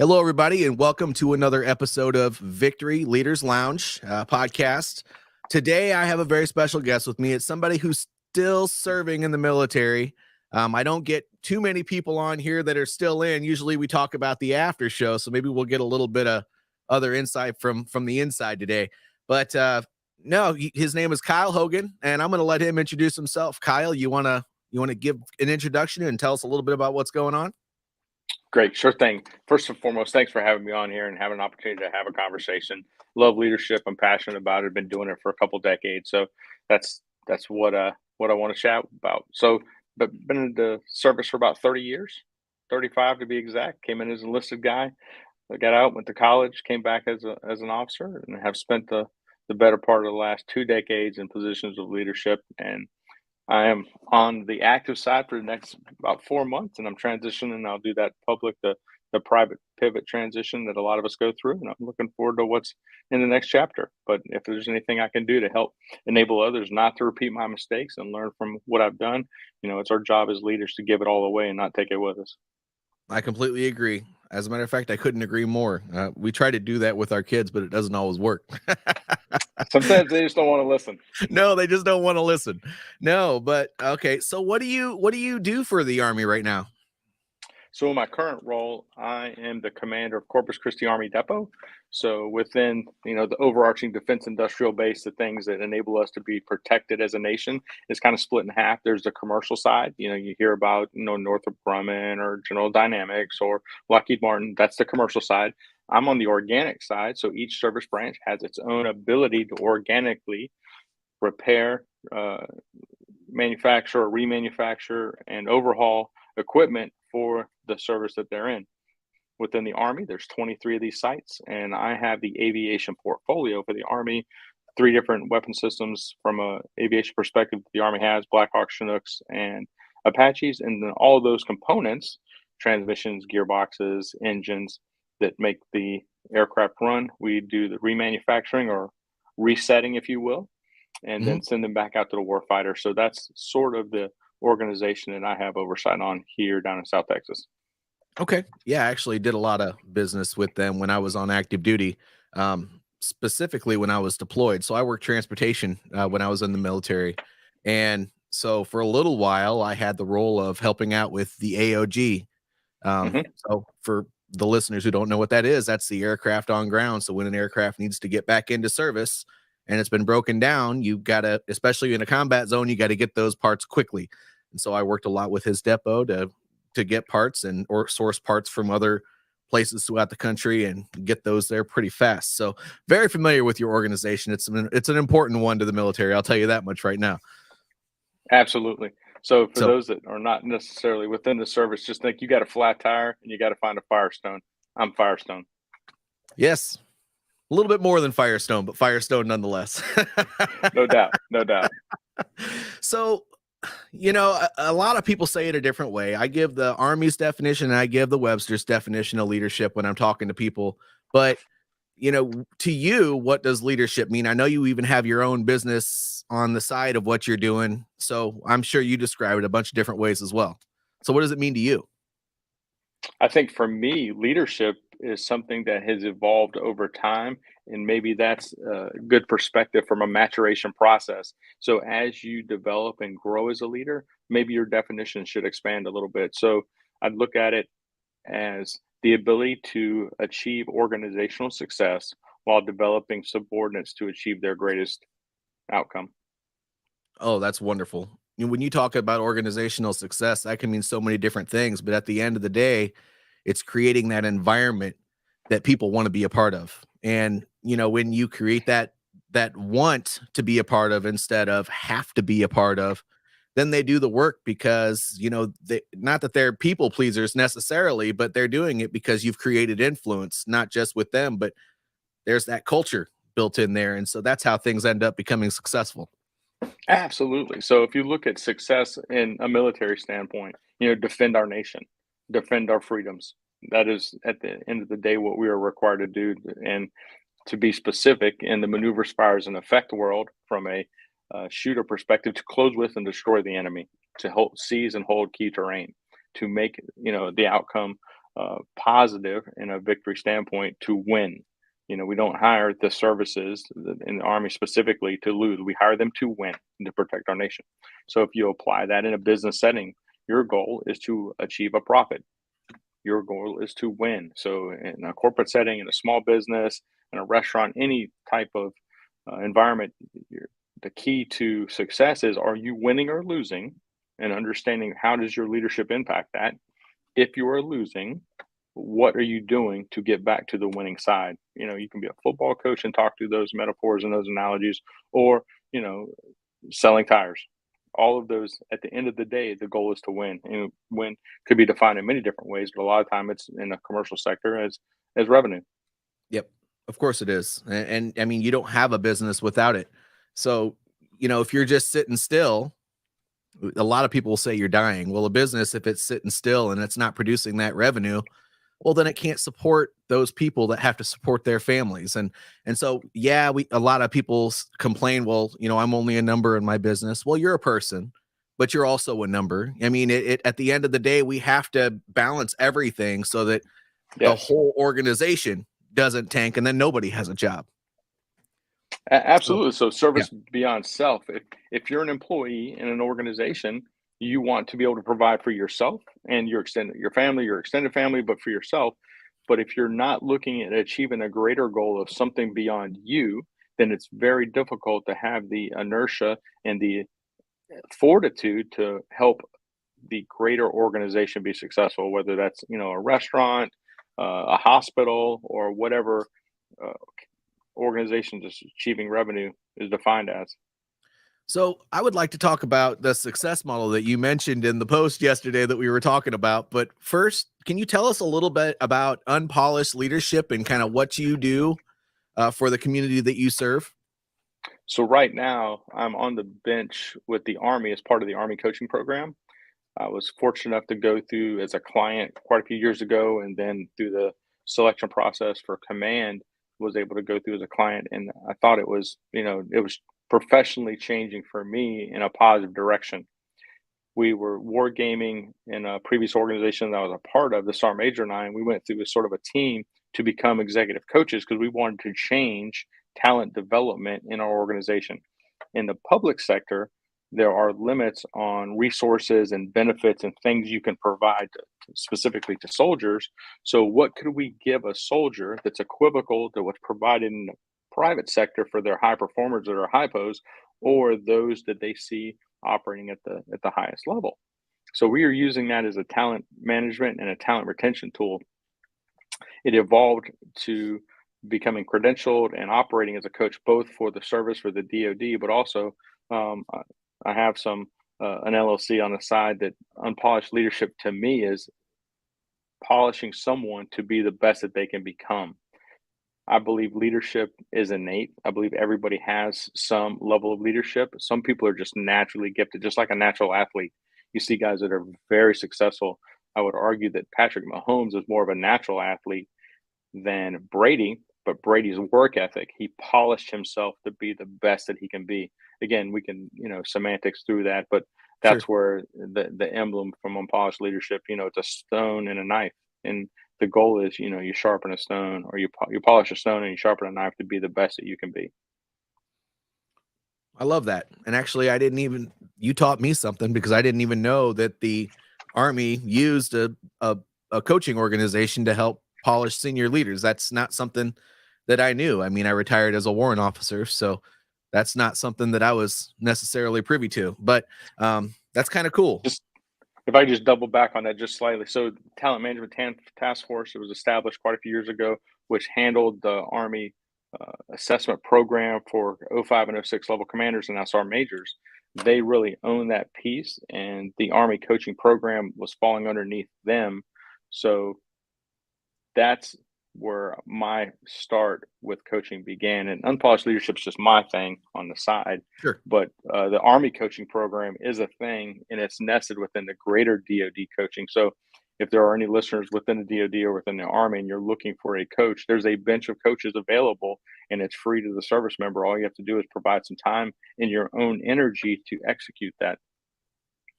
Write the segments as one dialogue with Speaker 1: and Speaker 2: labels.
Speaker 1: Hello, everybody, and welcome to another episode of Victory Leaders Lounge podcast. Today, I have a very special guest with me. It's somebody who's still serving in the military. I don't get too many people on here that are still in. Usually, we talk about the after show, so maybe we'll get a little bit of other insight from the inside today. But no, his name is Kyle Hogan, and I'm going to let him introduce himself. Kyle, you want to give an introduction and tell us a little bit about what's going on?
Speaker 2: Great, sure thing. First and foremost, thanks for having me on here and having an opportunity to have a conversation. Love leadership. I'm passionate about it. Been doing it for a couple decades, so that's what I want to chat about. But been in the service for about 30 years, 35 to be exact. Came in as an enlisted guy. I got out, went to college, came back as an officer, and have spent the better part of the last 2 decades in positions of leadership. And I am on the active side for the next about 4 months, and I'm transitioning. I'll do that public, the private pivot transition that a lot of us go through, and I'm looking forward to what's in the next chapter. But if there's anything I can do to help enable others not to repeat my mistakes and learn from what I've done, it's our job as leaders to give it all away and not take it with us.
Speaker 1: I completely agree. As a matter of fact, I couldn't agree more. We try to do that with our kids, but it doesn't always work.
Speaker 2: Sometimes they just don't want to listen.
Speaker 1: No, they just don't want to listen. No, but okay. So what do you do for the Army right now?
Speaker 2: So in my current role, I am the commander of Corpus Christi Army Depot. So within, the overarching defense industrial base, the things that enable us to be protected as a nation is kind of split in half. There's the commercial side. You hear about, Northrop Grumman or General Dynamics or Lockheed Martin. That's the commercial side. I'm on the organic side. So each service branch has its own ability to organically repair, manufacture, remanufacture, and overhaul equipment for the service that they're in. Within the Army, there's 23 of these sites, and I have the aviation portfolio for the Army. 3 different weapon systems from a aviation perspective that the Army has: Black Hawk, Chinooks, and Apaches. And then all of those components, transmissions, gearboxes, engines that make the aircraft run, we do the remanufacturing or resetting, if you will, and
Speaker 1: Mm-hmm.
Speaker 2: then send them back out to the warfighter. So that's sort of the organization that I have oversight on here down in South Texas.
Speaker 1: Okay. Yeah, I actually did a lot of business with them when I was on active duty, specifically when I was deployed. So I worked transportation when I was in the military. And so for a little while, I had the role of helping out with the AOG.
Speaker 2: Hmm.
Speaker 1: So for the listeners who don't know what that is, that's the aircraft on ground. So when an aircraft needs to get back into service and it's been broken down, you got to, especially in a combat zone, you got to get those parts quickly. And so I worked a lot with his depot to get parts and or source parts from other places throughout the country and get those there pretty fast. So very familiar with your organization. It's an important one to the military. I'll tell you that much right now.
Speaker 2: Absolutely. So for
Speaker 1: So
Speaker 2: those that are not necessarily within the service, just think you got a flat tire and you got to find a Firestone. I'm Firestone.
Speaker 1: yes, a little bit more than Firestone, but Firestone nonetheless.
Speaker 2: No doubt. No doubt.
Speaker 1: So, a lot of people say it a different way. I give the Army's definition and I give the Webster's definition of leadership when I'm talking to people. But, to you, what does leadership mean? I know you even have your own business on the side of what you're doing. So I'm sure you describe it a bunch of different ways as well. So what does it mean to you?
Speaker 2: I think for me, leadership is something that has evolved over time. And maybe that's a good perspective from a maturation process. So as you develop and grow as a leader, maybe your definition should expand a little bit. So I'd look at it as the ability to achieve organizational success while developing subordinates to achieve their greatest outcome.
Speaker 1: Oh, that's wonderful. When you talk about organizational success, that can mean so many different things. But at the end of the day, it's creating that environment that people want to be a part of. And, when you create that want to be a part of instead of have to be a part of, then they do the work because, not that they're people pleasers necessarily, but they're doing it because you've created influence, not just with them, but there's that culture built in there. And so that's how things end up becoming successful.
Speaker 2: Absolutely. So if you look at success in a military standpoint, defend our nation, defend our freedoms. That is at the end of the day what we are required to do. And to be specific, in the maneuver, spires, and effect world, from a shooter perspective, to close with and destroy the enemy, to seize and hold key terrain, to make the outcome positive in a victory standpoint to win. We don't hire the services in the Army specifically to lose. We hire them to win and to protect our nation. So if you apply that in a business setting, your goal is to achieve a profit. Your goal is to win. So in a corporate setting, in a small business, in a restaurant, any type of environment, the key to success is, are you winning or losing? And understanding, how does your leadership impact that? If you are losing, what are you doing to get back to the winning side? You can be a football coach and talk through those metaphors and those analogies, or, selling tires. All of those, at the end of the day, the goal is to win. And win could be defined in many different ways, but a lot of time it's in the commercial sector as revenue.
Speaker 1: Yep. Of course it is. And I mean, you don't have a business without it. So, if you're just sitting still, a lot of people will say you're dying. Well, a business, if it's sitting still and it's not producing that revenue, well, then it can't support those people that have to support their families. And so, yeah, a lot of people complain, well, I'm only a number in my business. Well, you're a person, but you're also a number. I mean, at the end of the day, we have to balance everything so that the
Speaker 2: Yes.
Speaker 1: whole organization doesn't tank and then nobody has a job. So,
Speaker 2: Absolutely. So
Speaker 1: yeah.
Speaker 2: service beyond self. If you're an employee in an organization, you want to be able to provide for yourself and your family, your extended family, but for yourself. But if you're not looking at achieving a greater goal of something beyond you, then it's very difficult to have the inertia and the fortitude to help the greater organization be successful, whether that's, a restaurant, a hospital, or whatever uh, organization just achieving revenue is defined as.
Speaker 1: So I would like to talk about the success model that you mentioned in the post yesterday that we were talking about. But first, can you tell us a little bit about unpolished leadership and kind of what you do for the community that you serve?
Speaker 2: So right now, I'm on the bench with the Army as part of the Army coaching program. I was fortunate enough to go through as a client quite a few years ago, and then through the selection process for command, was able to go through as a client. And I thought it was professionally changing for me in a positive direction. We were wargaming in a previous organization that I was a part of, the Sergeant Major and I, and we went through a sort of a team to become executive coaches because we wanted to change talent development in our organization. In the public sector, there are limits on resources and benefits and things you can provide specifically to soldiers. So, what could we give a soldier that's equivocal to what's provided in the private sector for their high performers that are high pos, or those that they see operating at the highest level? So, we are using that as a talent management and a talent retention tool. It evolved to becoming credentialed and operating as a coach, both for the service for the DoD, but also I have an LLC on the side. That unpolished leadership to me is polishing someone to be the best that they can become. I believe leadership is innate. I believe everybody has some level of leadership. Some people are just naturally gifted, just like a natural athlete. You see guys that are very successful. I would argue that Patrick Mahomes is more of a natural athlete than Brady, but Brady's work ethic, he polished himself to be the best that he can be. Again, we can, semantics through that, but
Speaker 1: Sure.
Speaker 2: that's where the emblem from unpolished leadership, it's a stone and a knife. And the goal is, you sharpen a stone, or you polish a stone and you sharpen a knife to be the best that you can be.
Speaker 1: I love that. And actually, you taught me something because I didn't even know that the Army used a coaching organization to help polish senior leaders. That's not something that I knew. I mean, I retired as a warrant officer, so that's not something that I was necessarily privy to, but that's kind of cool.
Speaker 2: Just if I just double back on that just slightly. So talent management task force, it was established quite a few years ago, which handled the Army assessment program for 05 and 06 level commanders and now sergeant majors. They really own that piece, and the Army coaching program was falling underneath them. So that's where my start with coaching began. And unpolished leadership is just my thing on the side.
Speaker 1: Sure.
Speaker 2: But the Army coaching program is a thing, and it's nested within the greater DoD coaching. So if there are any listeners within the DoD or within the Army and you're looking for a coach, there's a bench of coaches available, and it's free to the service member. All you have to do is provide some time and your own energy to execute that.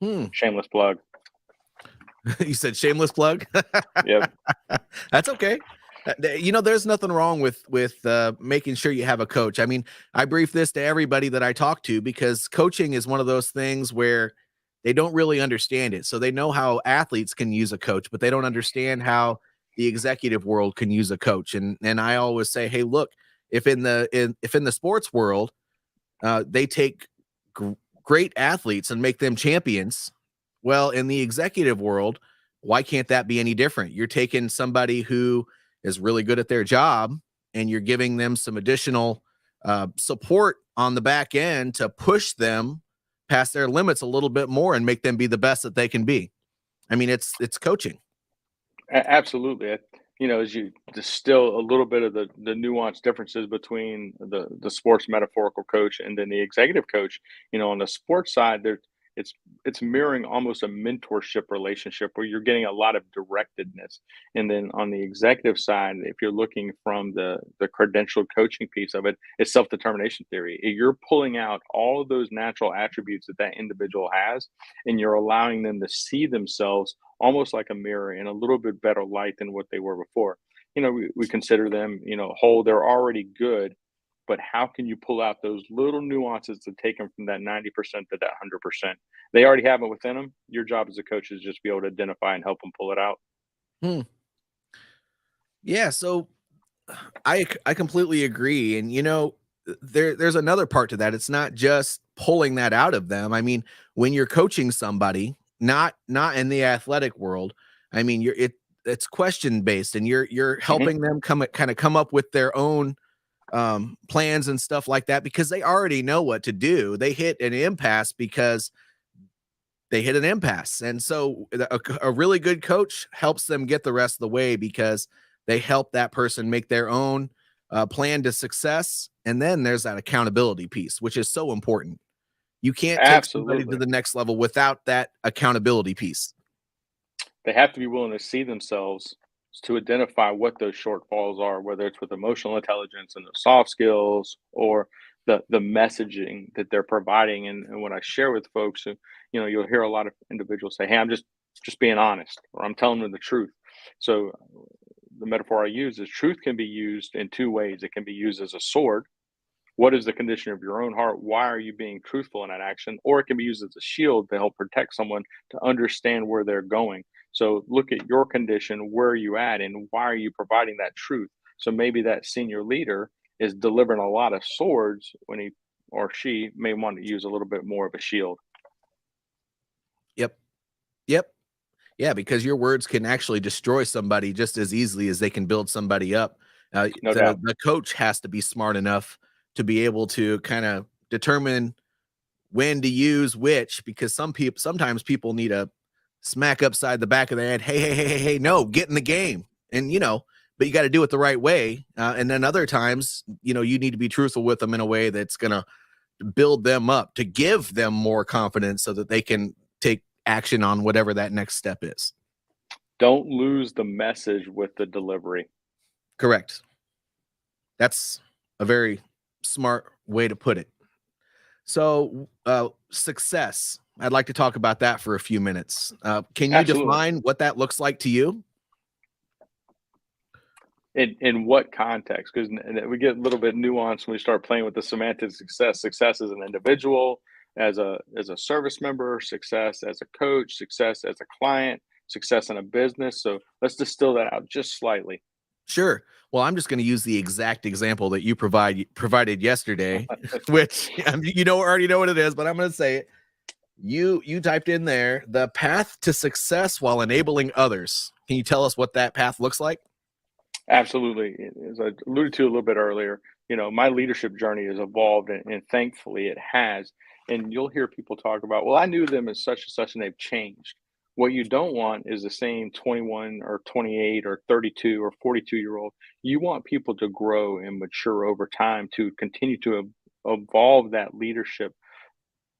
Speaker 1: Hmm.
Speaker 2: Shameless plug.
Speaker 1: You said shameless plug.
Speaker 2: Yep.
Speaker 1: That's okay. There's nothing wrong with making sure you have a coach. I mean, I brief this to everybody that I talk to because coaching is one of those things where they don't really understand it. So they know how athletes can use a coach, but they don't understand how the executive world can use a coach. And I always say, hey, look, if in the sports world, they take great athletes and make them champions. Well, in the executive world, why can't that be any different? You're taking somebody who is really good at their job and you're giving them some additional support on the back end to push them past their limits a little bit more and make them be the best that they can be. I mean, it's coaching.
Speaker 2: Absolutely. As you distill a little bit of the nuanced differences between the sports metaphorical coach and then the executive coach, on the sports side, it's it's mirroring almost a mentorship relationship where you're getting a lot of directedness. And then on the executive side, if you're looking from the credentialed coaching piece of it, it's self-determination theory. You're pulling out all of those natural attributes that that individual has, and you're allowing them to see themselves almost like a mirror in a little bit better light than what they were before. We consider them, whole, they're already good, but how can you pull out those little nuances to take them from that 90% to that 100%? They already have it within them. Your job as a coach is just be able to identify and help them pull it out.
Speaker 1: Hmm. Yeah, so I completely agree, and there's another part to that. It's not just pulling that out of them. I mean, when you're coaching somebody, not in the athletic world, I mean, it's question based, and you're
Speaker 2: Hmm.
Speaker 1: helping them come up with their own plans and stuff like that because they already know what to do. They hit an impasse because they hit an impasse. And so a really good coach helps them get the rest of the way because they help that person make their own plan to success. And then there's that accountability piece, which is so important. You can't take somebody to
Speaker 2: Absolutely.
Speaker 1: the next level without that accountability piece.
Speaker 2: They have to be willing to see themselves to identify what those shortfalls are, whether it's with emotional intelligence and the soft skills or the messaging that they're providing. And when I share with folks, you'll hear a lot of individuals say, "Hey, I'm just being honest," or "I'm telling them the truth." So the metaphor I use is truth can be used in two ways. It can be used as a sword. What is the condition of your own heart? Why are you being truthful in that action? Or it can be used as a shield to help protect someone to understand where they're going. So look at your condition, where are you at, and why are you providing that truth? So maybe that senior leader is delivering a lot of swords when he or she may want to use a little bit more of a shield.
Speaker 1: Yep. Yep. Yeah, because your words can actually destroy somebody just as easily as they can build somebody up.
Speaker 2: No
Speaker 1: The
Speaker 2: doubt.
Speaker 1: coach has to be smart enough to be able to kind of determine when to use which, because sometimes people need a smack upside the back of the head. Hey, hey, hey, hey, hey, no, get in the game. And but you got to do it the right way. And then other times, you need to be truthful with them in a way that's gonna build them up to give them more confidence so that they can take action on whatever that next step is.
Speaker 2: Don't lose the message with the delivery.
Speaker 1: Correct. That's a very smart way to put it. So, success. I'd like to talk about that for a few minutes. Can you
Speaker 2: Absolutely.
Speaker 1: define what that looks like to you?
Speaker 2: In what context? Because we get a little bit nuanced when we start playing with the semantic success. Success as an individual, as a service member, success as a coach, success as a client, success in a business. So let's distill that out just slightly.
Speaker 1: Sure. Well, I'm just going to use the exact example that you provided yesterday, which already know what it is, but I'm going to say it. You typed in there the path to success while enabling others. Can you tell us what that path looks like?
Speaker 2: Absolutely. As I alluded to a little bit earlier, my leadership journey has evolved, and thankfully it has. And you'll hear people talk about, well, I knew them as such and such, and they've changed. What you don't want is the same 21 or 28 or 32 or 42-year-old. You want people to grow and mature over time to continue to evolve that leadership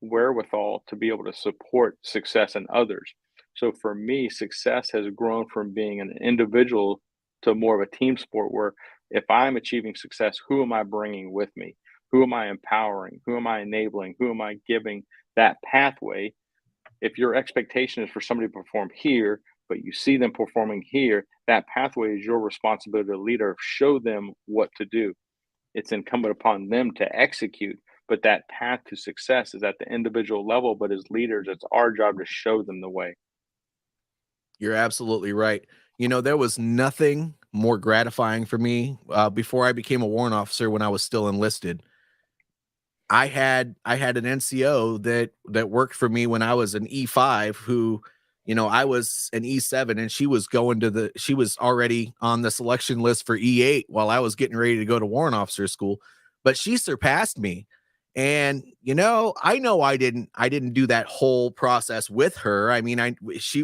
Speaker 2: wherewithal to be able to support success in others. So for me, success has grown from being an individual to more of a team sport where if I'm achieving success, who am I bringing with me? Who am I empowering? Who am I enabling? Who am I giving that pathway? If your expectation is for somebody to perform here, but you see them performing here, that pathway is your responsibility as a leader. Show them what to do. It's incumbent upon them to execute, but that path to success is at the individual level. But as leaders, it's our job to show them the way.
Speaker 1: You're absolutely right. There was nothing more gratifying for me before I became a warrant officer when I was still enlisted. I had an NCO that worked for me when I was an E5 who, I was an E7 and she was already on the selection list for E8 while I was getting ready to go to warrant officer school, but she surpassed me. And I know I didn't do that whole process with her. I mean,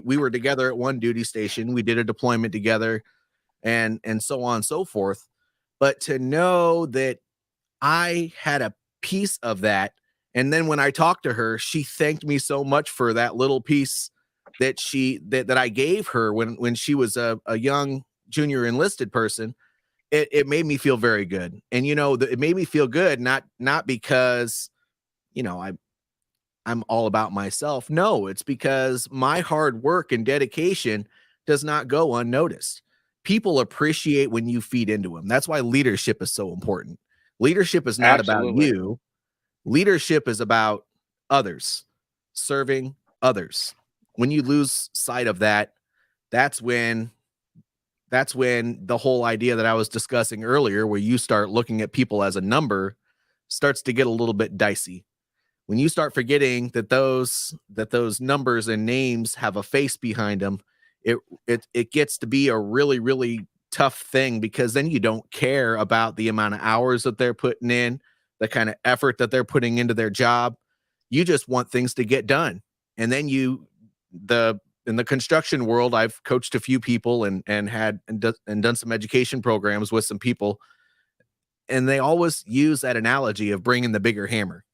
Speaker 1: we were together at one duty station. We did a deployment together and so on and so forth. But to know that I had a piece of that. And then when I talked to her, she thanked me so much for that little piece that I gave her when she was a young junior enlisted person. It made me feel very good. And it made me feel good not because I'm all about myself. No, it's because my hard work and dedication does not go unnoticed. People appreciate when you feed into them. That's why leadership is so important. Leadership is not about
Speaker 2: Absolutely.
Speaker 1: you. Leadership is about others, serving others. When you lose sight of that, that's when the whole idea that I was discussing earlier, where you start looking at people as a number, starts to get a little bit dicey. When you start forgetting that those numbers and names have a face behind them, it gets to be a really, really tough thing, because then you don't care about the amount of hours that they're putting in, the kind of effort that they're putting into their job. You just want things to get done. And then the in the construction world, I've coached a few people and done some education programs with some people, and they always use that analogy of bringing the bigger hammer.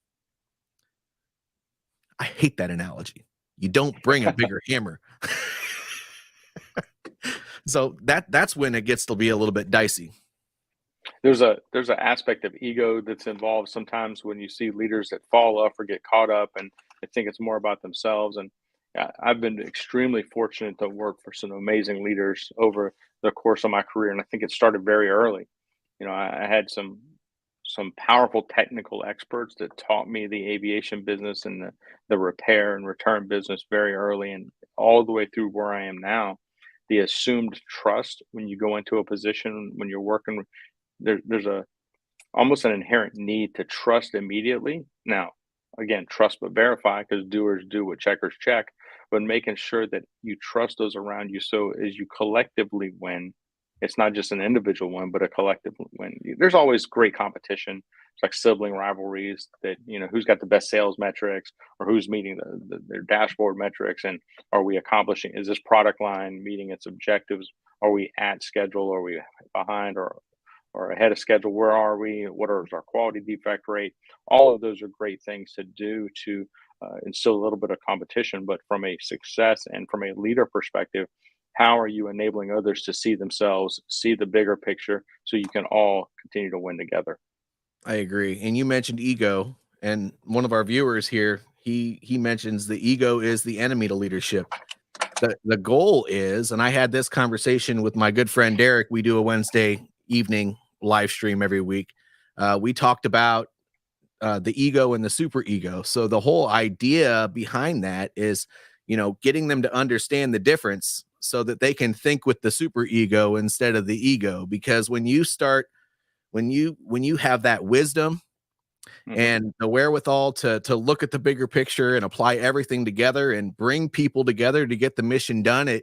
Speaker 1: I hate that analogy. You don't bring a bigger hammer. So that's when it gets to be a little bit dicey.
Speaker 2: There's an aspect of ego that's involved sometimes when you see leaders that fall off or get caught up and they think it's more about themselves. And I've been extremely fortunate to work for some amazing leaders over the course of my career, and I think it started very early. I had some powerful technical experts that taught me the aviation business and the repair and return business very early, and all the way through where I am now. The assumed trust when you go into a position, when you're working, there's a almost an inherent need to trust immediately. Now, again, trust but verify, because doers do what checkers check, but making sure that you trust those around you, so as you collectively win, it's not just an individual win, but a collective win. There's always great competition. It's like sibling rivalries that, who's got the best sales metrics, or who's meeting their dashboard metrics, and are we accomplishing, is this product line meeting its objectives? Are we at schedule? Are we behind or ahead of schedule? Where are we? What is our quality defect rate? All of those are great things to do to instill a little bit of competition. But from a success and from a leader perspective, how are you enabling others to see themselves, see the bigger picture, so you can all continue to win together?
Speaker 1: I agree. And you mentioned ego, and one of our viewers here, he mentions the ego is the enemy to leadership. The goal is, and I had this conversation with my good friend Derek. We do a Wednesday evening live stream every week. We talked about the ego and the super ego. So the whole idea behind that is, getting them to understand the difference so that they can think with the super ego instead of the ego. Because when you have that wisdom
Speaker 2: Hmm.
Speaker 1: and the wherewithal to look at the bigger picture and apply everything together and bring people together to get the mission done,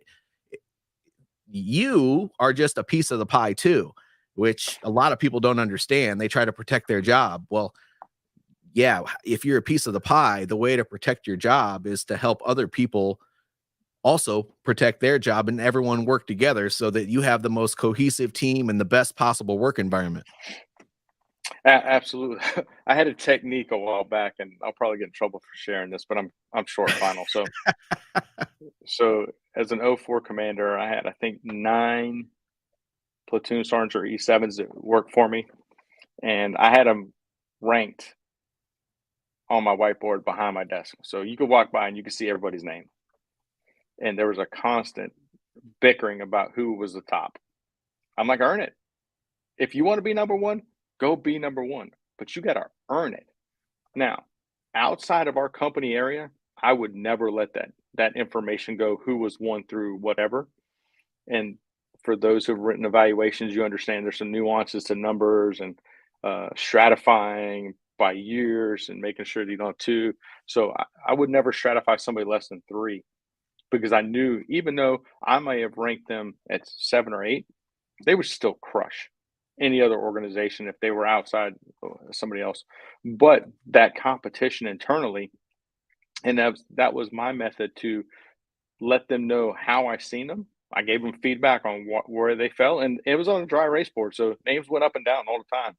Speaker 1: you are just a piece of the pie too, which a lot of people don't understand. They try to protect their job. Well, yeah, if you're a piece of the pie, the way to protect your job is to help other people also protect their job, and everyone work together so that you have the most cohesive team and the best possible work environment.
Speaker 2: Absolutely. I had a technique a while back, and I'll probably get in trouble for sharing this, but I'm short final. So as an O4 commander, I had, I think, 9 platoon sergeants or E7s that worked for me, and I had them ranked on my whiteboard behind my desk. So you could walk by and you could see everybody's name. And there was a constant bickering about who was the top. I'm like, earn it. If you want to be number one, go be number one, but you got to earn it. Now, outside of our company area, I would never let that information go who was one through whatever. And for those who've written evaluations, you understand there's some nuances to numbers and stratifying by years and making sure that you don't have two. So I would never stratify somebody less than three because I knew even though I may have ranked them at 7 or 8, they would still crush any other organization if they were outside somebody else. But that competition internally, and that was my method to let them know how I seen them. I gave them feedback on where they fell, and it was on a dry erase board, so names went up and down all the time,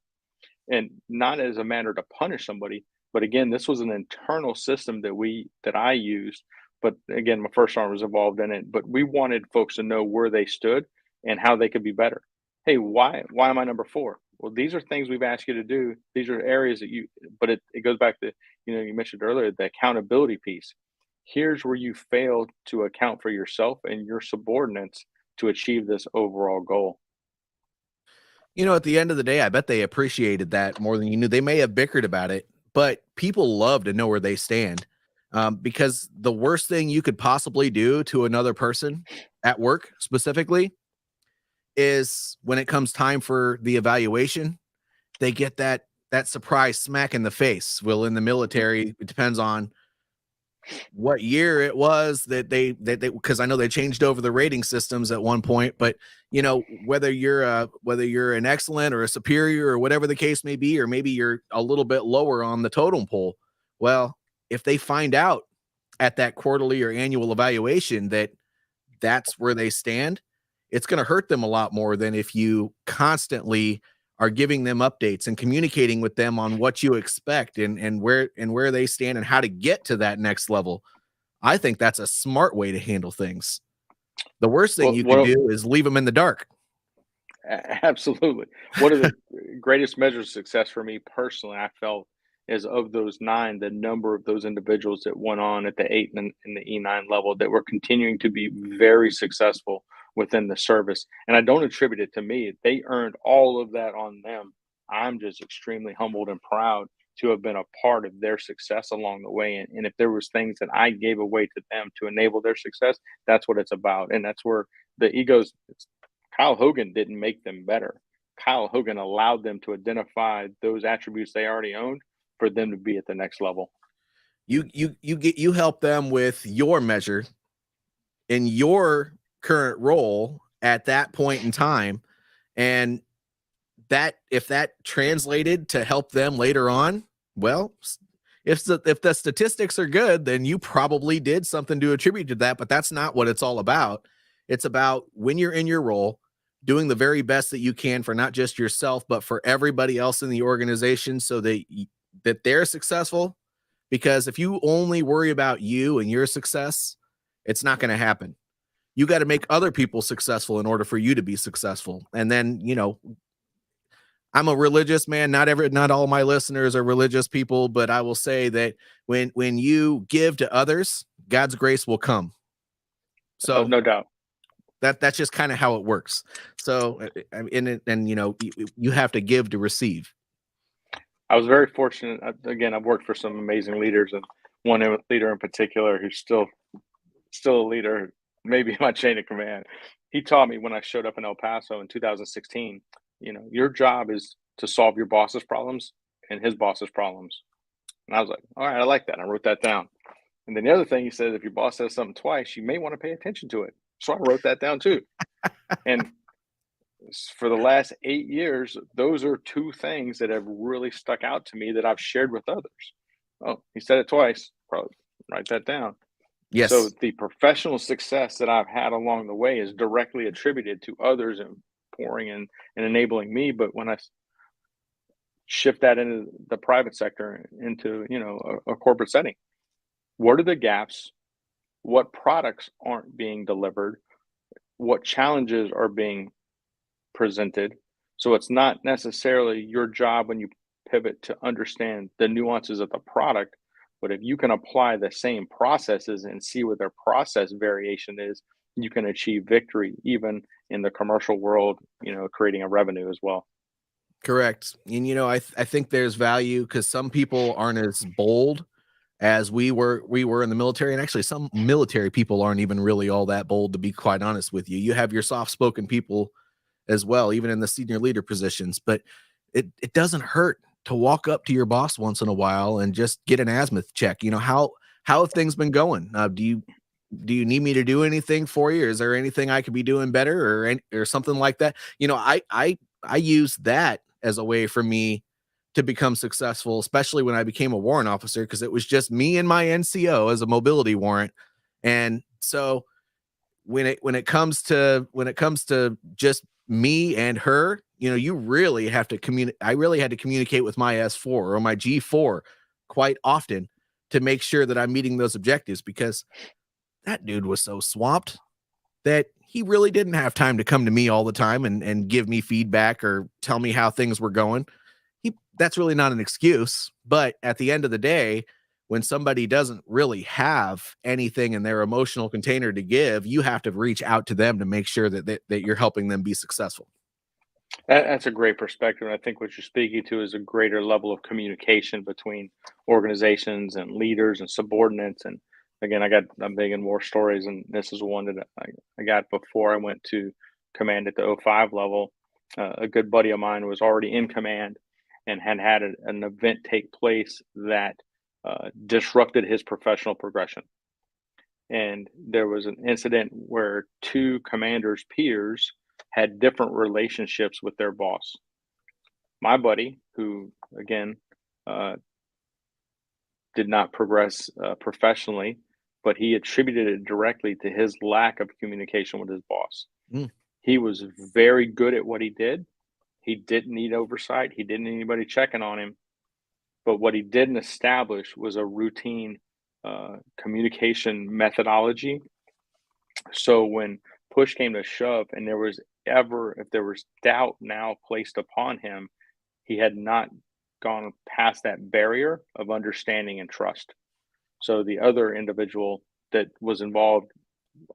Speaker 2: and not as a manner to punish somebody, but again, this was an internal system that I used. But again, my first arm was involved in it, but we wanted folks to know where they stood and how they could be better. Hey, why am I number 4? Well, these are things we've asked you to do. These are areas that but it goes back to, you mentioned earlier, the accountability piece. Here's where you failed to account for yourself and your subordinates to achieve this overall goal.
Speaker 1: At the end of the day, I bet they appreciated that more than you knew. They may have bickered about it, but people love to know where they stand, because the worst thing you could possibly do to another person at work specifically is when it comes time for the evaluation, they get that surprise smack in the face. Well, in the military, it depends on what year it was that they because I know they changed over the rating systems at one point, but whether you're an excellent or a superior or whatever the case may be, or maybe you're a little bit lower on the totem pole, well, if they find out at that quarterly or annual evaluation that that's where they stand, it's going to hurt them a lot more than if you constantly are giving them updates and communicating with them on what you expect and where they stand and how to get to that next level. I think that's a smart way to handle things. The worst thing
Speaker 2: Well,
Speaker 1: you could do is leave them in the dark.
Speaker 2: absolutely. One of the greatest measures of success for me personally, I felt, is of those 9, the number of those individuals that went on at the 8 and the E9 level that were continuing to be very successful within the service. And I don't attribute it to me. They earned all of that on them. I'm just extremely humbled and proud to have been a part of their success along the way. And if there was things that I gave away to them to enable their success, that's what it's about. And that's where the egos, Kyle Hogan didn't make them better. Kyle Hogan allowed them to identify those attributes they already owned for them to be at the next level.
Speaker 1: You help them with your measure in your current role at that point in time, and that if that translated to help them later on, well, if the statistics are good, then you probably did something to attribute to that. But that's not what it's all about. It's about when you're in your role, doing the very best that you can for not just yourself, but for everybody else in the organization, so that they're successful. Because if you only worry about you and your success, it's not going to happen. You got to make other people successful in order for you to be successful. And then, I'm a religious man. Not all my listeners are religious people, but I will say that when you give to others, God's grace will come. So
Speaker 2: no doubt.
Speaker 1: That's just kind of how it works. So, you have to give to receive.
Speaker 2: I was very fortunate. Again, I've worked for some amazing leaders, and one leader in particular who's still a leader, maybe in my chain of command. He taught me when I showed up in El Paso in 2016, your job is to solve your boss's problems and his boss's problems. And I was like, all right, I like that. I wrote that down. And then the other thing he said, if your boss says something twice, you may want to pay attention to it. So I wrote that down too. And for the last 8 years, those are 2 things that have really stuck out to me that I've shared with others. Oh, he said it twice. Probably write that down.
Speaker 1: Yes.
Speaker 2: So the professional success that I've had along the way is directly attributed to others and pouring in and enabling me. But when I shift that into the private sector, into a corporate setting, what are the gaps? What products aren't being delivered? What challenges are being presented? So it's not necessarily your job when you pivot to understand the nuances of the product, But if you can apply the same processes and see what their process variation is, you can achieve victory even in the commercial world, creating a revenue as well.
Speaker 1: Correct. And I think there's value because some people aren't as bold as we were in the military, and actually some military people aren't even really all that bold, to be quite honest with you. You have your soft-spoken people as well, even in the senior leader positions, but it doesn't hurt to walk up to your boss once in a while and just get an azimuth check. How have things been going? Do you need me to do anything for you? Is there anything I could be doing better, or something like that? I use that as a way for me to become successful, especially when I became a warrant officer, because it was just me and my NCO as a mobility warrant. And so when it comes to just me and her, you really have to communicate. I really had to communicate with my S4 or my G4 quite often to make sure that I'm meeting those objectives, because that dude was so swamped that he really didn't have time to come to me all the time and give me feedback or tell me how things were going. That's really not an excuse, but at the end of the day, when somebody doesn't really have anything in their emotional container to give, you have to reach out to them to make sure that you're helping them be successful.
Speaker 2: That's a great perspective. And I think what you're speaking to is a greater level of communication between organizations and leaders and subordinates. And again, I'm big in war stories, and this is one that I got before I went to command at the O5 level. A good buddy of mine was already in command and had an event take place that disrupted his professional progression. And there was an incident where two commanders' peers had different relationships with their boss. My buddy, who again uh, did not progress professionally, but he attributed it directly to his lack of communication with his boss.
Speaker 1: Mm.
Speaker 2: He was very good at what he did. He didn't need oversight. He didn't need anybody checking on him. But what he didn't establish was a routine communication methodology. So when push came to shove, and if there was doubt now placed upon him, he had not gone past that barrier of understanding and trust. So the other individual that was involved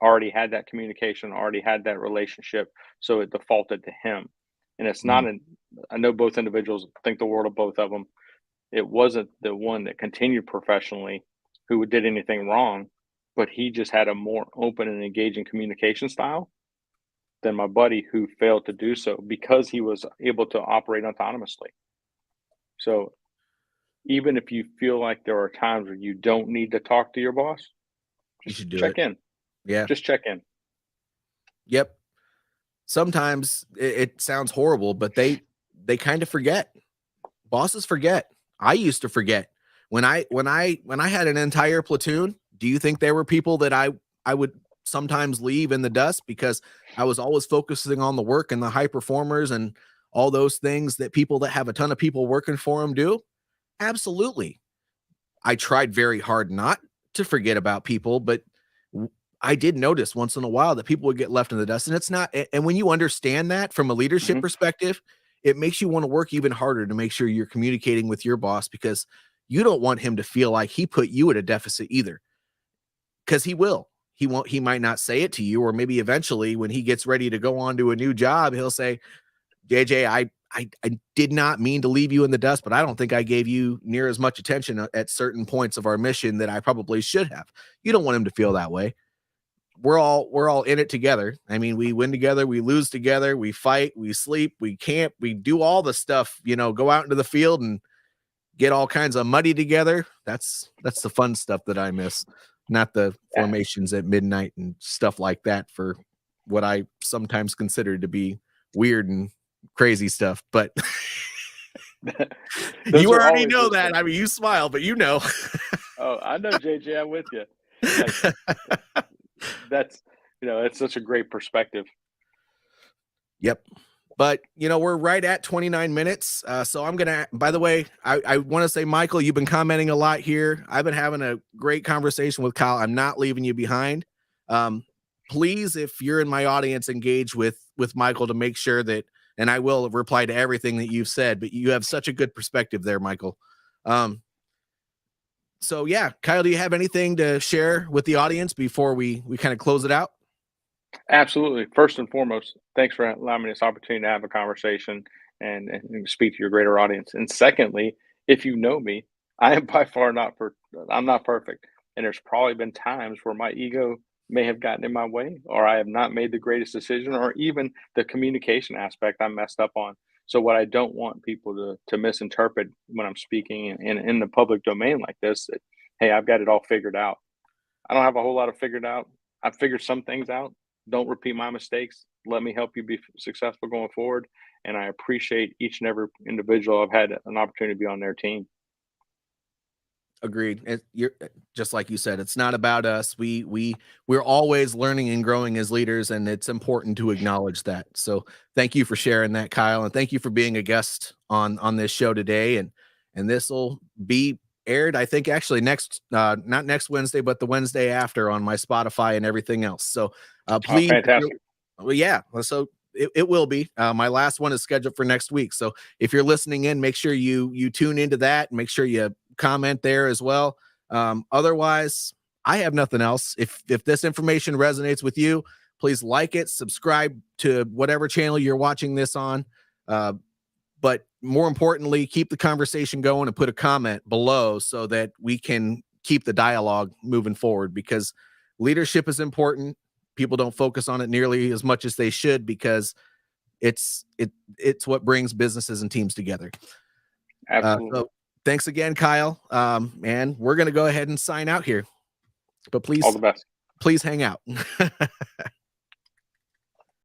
Speaker 2: already had that communication, already had that relationship, so it defaulted to him. And it's not
Speaker 1: Mm.
Speaker 2: an I know both individuals think the world of both of them. It wasn't the one that continued professionally who did anything wrong, but he just had a more open and engaging communication style than my buddy who failed to do so because he was able to operate autonomously. So even if you feel like there are times where you don't need to talk to your boss,
Speaker 1: You
Speaker 2: just
Speaker 1: should do
Speaker 2: check
Speaker 1: it.
Speaker 2: in.
Speaker 1: Yeah.
Speaker 2: Just check in.
Speaker 1: Yep. Sometimes it sounds horrible, but they kind of forget. Bosses forget. I used to forget. When I had an entire platoon, do you think there were people that I would sometimes leave in the dust because I was always focusing on the work and the high performers and all those things that people that have a ton of people working for them do? Absolutely. I tried very hard not to forget about people, but I did notice once in a while that people would get left in the dust. And it's not, and when you understand that from a leadership
Speaker 2: Mhm.
Speaker 1: perspective, it makes you want to work even harder to make sure you're communicating with your boss, because you don't want him to feel like he put you at a deficit either. Because he will. He might not say it to you, or maybe eventually when he gets ready to go on to a new job, he'll say, JJ, I did not mean to leave you in the dust, but I don't think I gave you near as much attention at certain points of our mission that I probably should have. You don't want him to feel that way. We're all in it together. I mean, we win together, we lose together, we fight, we sleep, we camp, we do all the stuff, go out into the field and get all kinds of muddy together. That's the fun stuff that I miss, not the
Speaker 2: Yeah.
Speaker 1: formations at midnight and stuff like that for what I sometimes consider to be weird and crazy stuff. But
Speaker 2: Those
Speaker 1: you
Speaker 2: are
Speaker 1: already
Speaker 2: always
Speaker 1: know
Speaker 2: those
Speaker 1: that.
Speaker 2: things.
Speaker 1: I mean, you smile, but you know.
Speaker 2: Oh, I know, JJ. I'm with you. That that's it's such a great perspective.
Speaker 1: Yep. But we're right at 29 minutes. So I'm gonna. By the way, I want to say, Michael, you've been commenting a lot here. I've been having a great conversation with Kyle. I'm not leaving you behind. Um, please, if you're in my audience, engage with Michael to make sure that, and I will reply to everything that you've said. But you have such a good perspective there, Michael. Um, So yeah, Kyle, do you have anything to share with the audience before we kind of close it out?
Speaker 2: Absolutely. First and foremost, thanks for allowing me this opportunity to have a conversation and speak to your greater audience. And secondly, if you know me, I am by far not I'm not perfect. And there's probably been times where my ego may have gotten in my way, or I have not made the greatest decision, or even the communication aspect I messed up on. So what I don't want people to misinterpret when I'm speaking in the public domain like this, that, hey, I've got it all figured out. I don't have a whole lot of figured out. I've figured some things out. Don't repeat my mistakes. Let me help you be successful going forward. And I appreciate each and every individual I've had an opportunity to be on their team.
Speaker 1: Agreed. You're just like you said, it's not about us. We're always learning and growing as leaders, and it's important to acknowledge that. So thank you for sharing that, Kyle, and thank you for being a guest on this show today. And this will be aired, I think, actually next not next Wednesday, but the Wednesday after on my Spotify and everything else. So please,
Speaker 2: Fantastic.
Speaker 1: well, yeah. So it will be. My last one is scheduled for next week. So if you're listening in, make sure you tune into that. Make sure you comment there as well. Otherwise, I have nothing else. If this information resonates with you, please like it, subscribe to whatever channel you're watching this on. But more importantly, keep the conversation going and put a comment below so that we can keep the dialogue moving forward, because leadership is important. People don't focus on it nearly as much as they should, because it's what brings businesses and teams together.
Speaker 2: Absolutely.
Speaker 1: So thanks again, Kyle. And we're going to go ahead and sign out here, but
Speaker 2: All the best.
Speaker 1: please hang out.